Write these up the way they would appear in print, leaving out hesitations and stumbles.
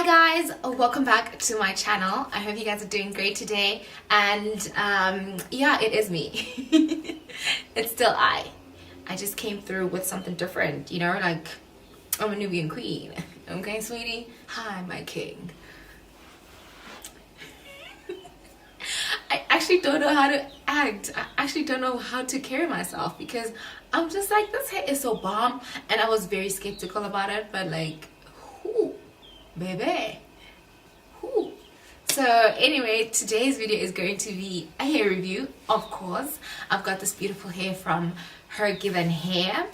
Hi guys, welcome back to my channel. I hope you guys are doing great today, and yeah, it is me. It's still I just came through with something different, you know, like I'm a Nubian queen. Okay, sweetie? Hi, my king. I actually don't know how to act. I actually don't know how to carry myself because I'm just like, this hair is so bomb, and I was very skeptical about it, but like, whoo, baby, whoo. So anyway, today's video is going to be a hair review. Of course, I've got this beautiful hair from Hergivenhair.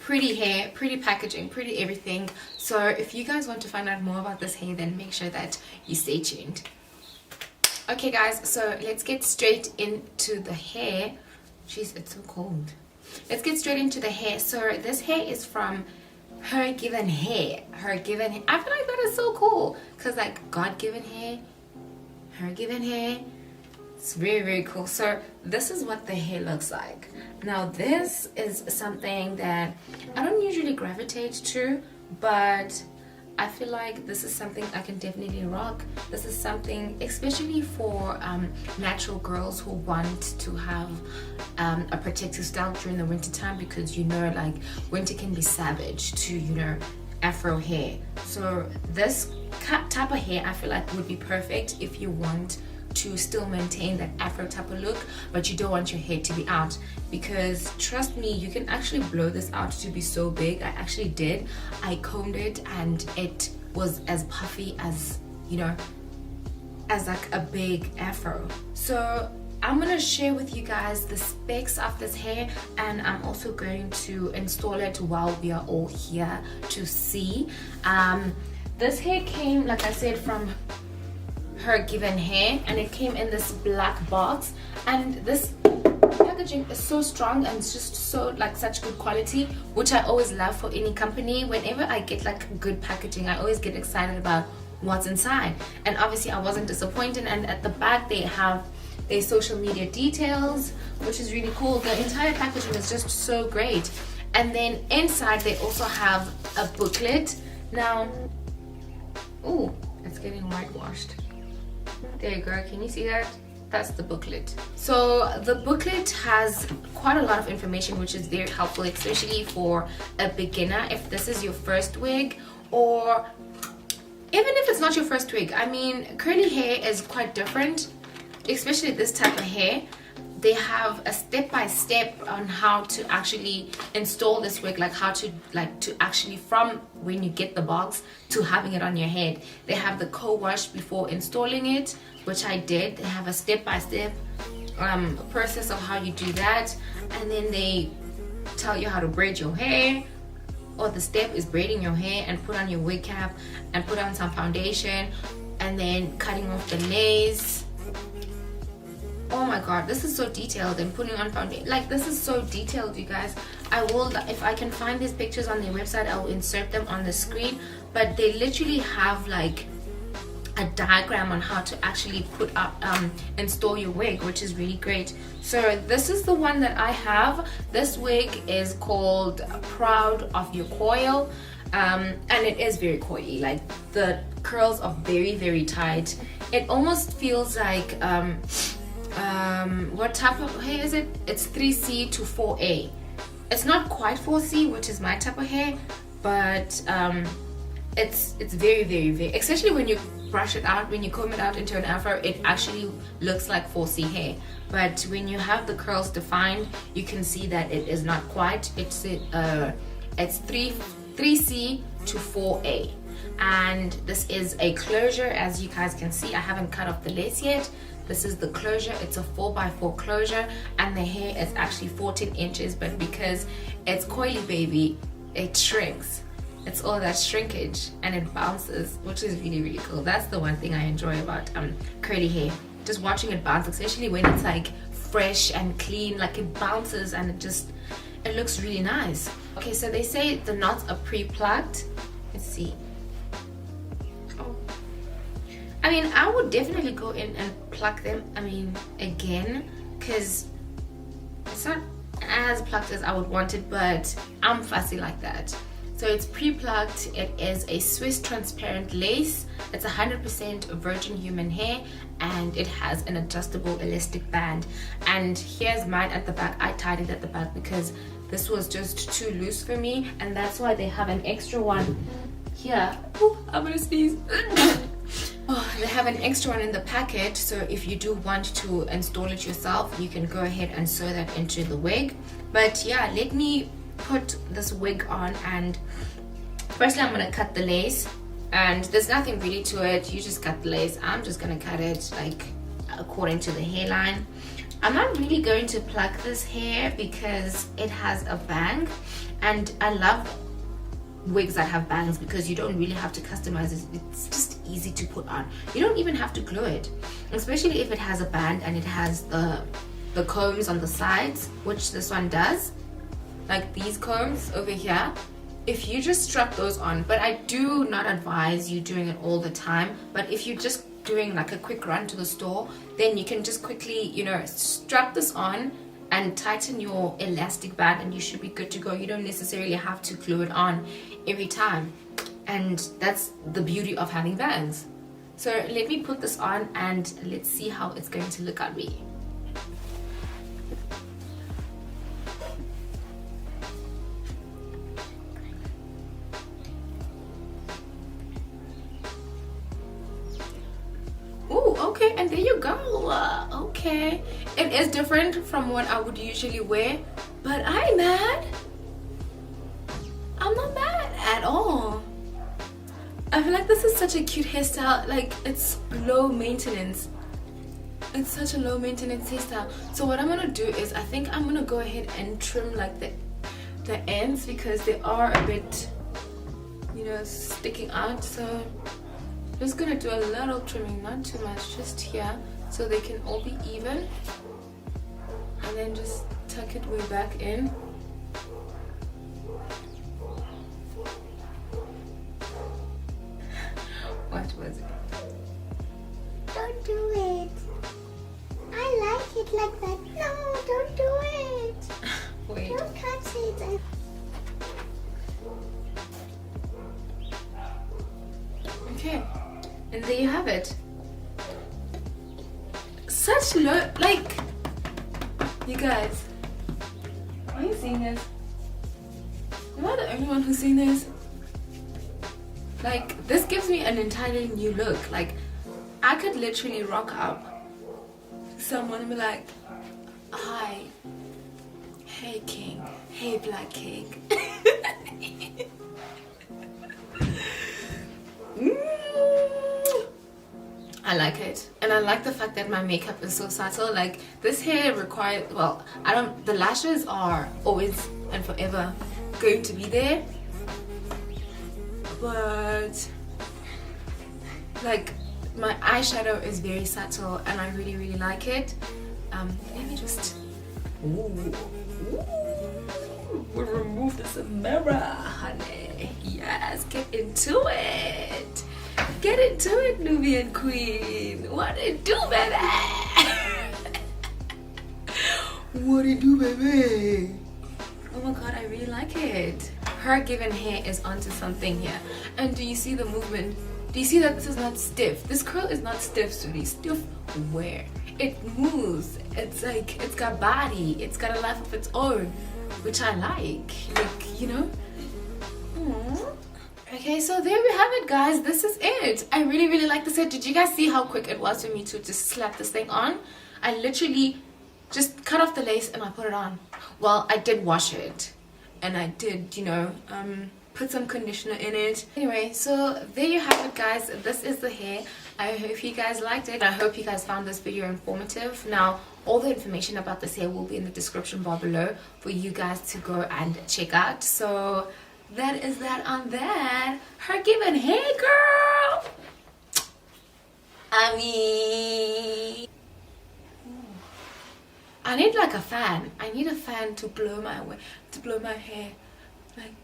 Pretty hair, pretty packaging, pretty everything. So if you guys want to find out more about this hair, then make sure that you stay tuned. Okay guys, so let's get straight into the hair. Jeez, it's so cold. Let's get straight into the hair. So this hair is from Hergivenhair. Hergivenhair. I feel like that is so cool because like God-given hair, Hergivenhair. It's very, very cool. So this is what the hair looks like. Now this is something that I don't usually gravitate to, but I feel like this is something I can definitely rock. This is something especially for natural girls who want to have a protective style during the winter time, because you know, like, winter can be savage to, you know, afro hair. So this type of hair I feel like would be perfect if you want to still maintain that afro type of look, but you don't want your hair to be out, because trust me, you can actually blow this out to be so big. I actually did. I combed it and it was as puffy as, you know, as like a big afro. So I'm gonna share with you guys the specs of this hair, and I'm also going to install it while we are all here to see. This hair came, like I said, from Hergivenhair, and it came in this black box, and this packaging is so strong and it's just so like such good quality, which I always love for any company. Whenever I get like good packaging, I always get excited about what's inside, and obviously I wasn't disappointed. And at the back they have their social media details, which is really cool. The entire packaging is just so great. And then inside they also have a booklet. Now, oh, it's getting whitewashed. There you go, can you see that? That's the booklet. So the booklet has quite a lot of information, which is very helpful, especially for a beginner. If this is your first wig, or even if it's not your first wig, I mean, curly hair is quite different, especially this type of hair. They have a step-by-step on how to actually install this wig, like how to actually, from when you get the box to having it on your head. They have the co-wash before installing it, which I did. They have a step-by-step process of how you do that, and then they tell you how to braid your hair. Or the step is braiding your hair and put on your wig cap and put on some foundation, and then cutting off the lace. Oh my god, this is so detailed. And putting on foundation, like, this is so detailed, you guys. I will, if I can find these pictures on their website, I will insert them on the screen. But they literally have like a diagram on how to actually put up install your wig, which is really great. So this is the one that I have. This wig is called Proud of Your Coil, and it is very coily. Like, the curls are very, very tight. It almost feels like what type of hair is it? It's 3C to 4A. It's not quite 4C, which is my type of hair, but it's very, very, very, especially when you brush it out, when you comb it out into an afro, it actually looks like 4C hair. But when you have the curls defined, you can see that it is not quite. It's 3C to 4A. And this is a closure, as you guys can see. I haven't cut off the lace yet. This is the closure. It's a 4x4 closure, and the hair is actually 14 inches, but because it's coily, baby, it shrinks. It's all that shrinkage, and it bounces, which is really, really cool. That's the one thing I enjoy about curly hair, just watching it bounce, especially when it's like fresh and clean. Like, it bounces and it looks really nice. Okay, so they say the knots are pre-plucked. Let's see. I mean, I would definitely go in and pluck them, I mean, again, because it's not as plucked as I would want it, but I'm fussy like that. So it's pre-plucked. It is a Swiss transparent lace. It's 100% virgin human hair, and it has an adjustable elastic band. And here's mine at the back. I tied it at the back because this was just too loose for me, and that's why they have an extra one here. Ooh, I'm gonna sneeze. Oh, they have an extra one in the packet, so if you do want to install it yourself, you can go ahead and sew that into the wig. But yeah, let me put this wig on, and firstly I'm gonna cut the lace, and there's nothing really to it. You just cut the lace. I'm just gonna cut it like according to the hairline. I'm not really going to pluck this hair because it has a bang, and I love wigs that have bangs because you don't really have to customize it. It's just easy to put on. You don't even have to glue it, especially if it has a band and it has the combs on the sides, which this one does, like these combs over here. If you just strap those on, but I do not advise you doing it all the time, but if you're just doing like a quick run to the store, then you can just quickly, you know, strap this on and tighten your elastic band, and you should be good to go. You don't necessarily have to glue it on every time, and that's the beauty of having bangs. So let me put this on and let's see how it's going to look on me. Okay, and there you go. Okay, it is different from what I would usually wear, but I'm mad. I'm not mad at all. I feel like this is such a cute hairstyle. Like, it's low maintenance. It's such a low maintenance hairstyle. So what I'm gonna do is, I think I'm gonna go ahead and trim like the ends because they are a bit, you know, sticking out. So just gonna do a little trimming, not too much, just here, so they can all be even, and then just tuck it way back in. What was it? Don't do it. I like it like that. No, don't do it. Wait. Don't touch it. Okay. And there you have it. Such low, like, you guys, are you seeing this? Am I the only one who's seen this? Like, this gives me an entirely new look. Like, I could literally rock up to someone and be like, hi, hey king, hey black king. I like it, and I like the fact that my makeup is so subtle. Like, this hair requires, well, the lashes are always and forever going to be there, but like, my eyeshadow is very subtle and I really, really like it. Let me just, we'll remove this mirror, honey. Yes, get into it. Get into it, Nubian queen. What it do, baby? What it do, baby? Oh my god, I really like it. Hergivenhair is onto something here. And do you see the movement? Do you see that this is not stiff? This curl is not stiff, sweetie. Stiff where? It moves. It's like, it's got body. It's got a life of its own, which I like. Like, you know? Aww. Okay, so there we have it, guys. This is it. I really, really like this set. Did you guys see how quick it was for me to just slap this thing on? I literally just cut off the lace and I put it on. Well, I did wash it and I did, you know, put some conditioner in it. Anyway, so there you have it, guys. This is the hair. I hope you guys liked it. I hope you guys found this video informative. Now, all the information about this hair will be in the description bar below for you guys to go and check out. So that is that on that. Hergivenhair, girl. I mean, I need like a fan. I need a fan to blow my way, to blow my hair. Like